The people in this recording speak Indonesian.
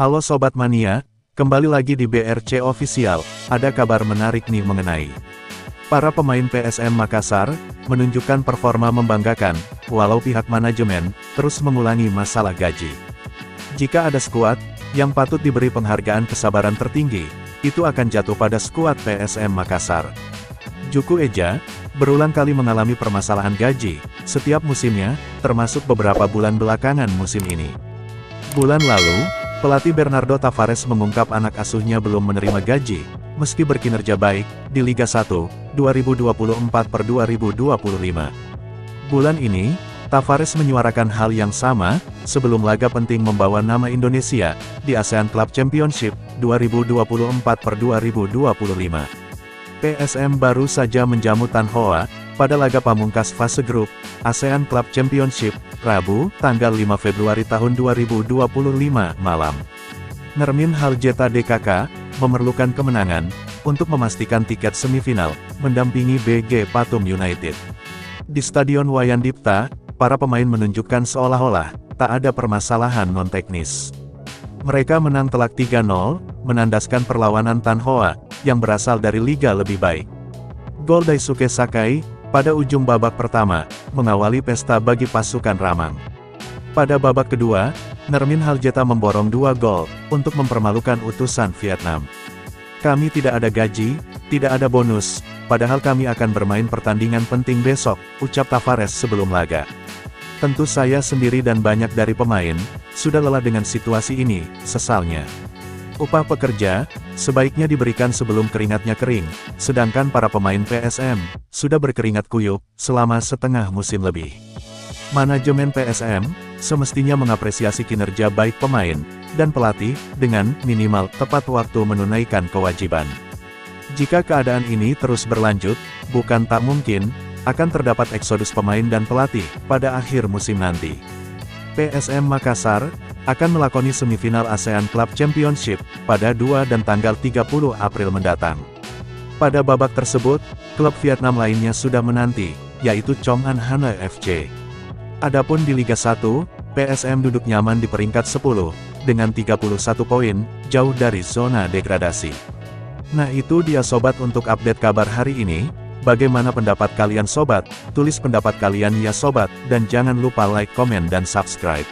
Halo Sobat Mania, kembali lagi di BRC Official. Ada kabar menarik nih mengenai para pemain PSM Makassar, menunjukkan performa membanggakan, walau pihak manajemen terus mengulangi masalah gaji. Jika ada skuad yang patut diberi penghargaan kesabaran tertinggi, itu akan jatuh pada skuad PSM Makassar. Juku Eja berulang kali mengalami permasalahan gaji setiap musimnya, termasuk beberapa bulan belakangan musim ini. Bulan lalu, pelatih Bernardo Tavares mengungkap anak asuhnya belum menerima gaji, meski berkinerja baik di Liga 1, 2024-2025. Bulan ini, Tavares menyuarakan hal yang sama, sebelum laga penting membawa nama Indonesia di ASEAN Club Championship 2024-2025. PSM baru saja menjamu Tan Hoa pada laga pamungkas fase grup ASEAN Club Championship, Rabu, tanggal 5 Februari tahun 2025 malam. Nermin Haljeta DKK memerlukan kemenangan untuk memastikan tiket semifinal mendampingi BG Pathum United. Di Stadion Wayan Dipta, para pemain menunjukkan seolah-olah tak ada permasalahan non-teknis. Mereka menang telak 3-0, menandaskan perlawanan Tan Hoa yang berasal dari liga lebih baik. Gol Daisuke Sakai pada ujung babak pertama mengawali pesta bagi pasukan Ramang. Pada babak kedua, Nermin Haljeta memborong 2 gol untuk mempermalukan utusan Vietnam. Kami tidak ada gaji, tidak ada bonus, padahal kami akan bermain pertandingan penting besok, ucap Tavares sebelum laga. Tentu saya sendiri dan banyak dari pemain sudah lelah dengan situasi ini, sesalnya. Upah pekerja sebaiknya diberikan sebelum keringatnya kering, sedangkan para pemain PSM sudah berkeringat kuyup selama setengah musim lebih. Manajemen PSM semestinya mengapresiasi kinerja baik pemain dan pelatih dengan minimal tepat waktu menunaikan kewajiban. Jika keadaan ini terus berlanjut, bukan tak mungkin akan terdapat eksodus pemain dan pelatih pada akhir musim nanti. PSM Makassar akan melakoni semifinal ASEAN Club Championship pada 2 dan tanggal 30 April mendatang. Pada babak tersebut, klub Vietnam lainnya sudah menanti, yaitu Chong An Hana FC. Adapun di Liga 1, PSM duduk nyaman di peringkat 10, dengan 31 poin, jauh dari zona degradasi. Nah itu dia sobat untuk update kabar hari ini. Bagaimana pendapat kalian sobat? Tulis pendapat kalian ya sobat, dan jangan lupa like, komen dan subscribe.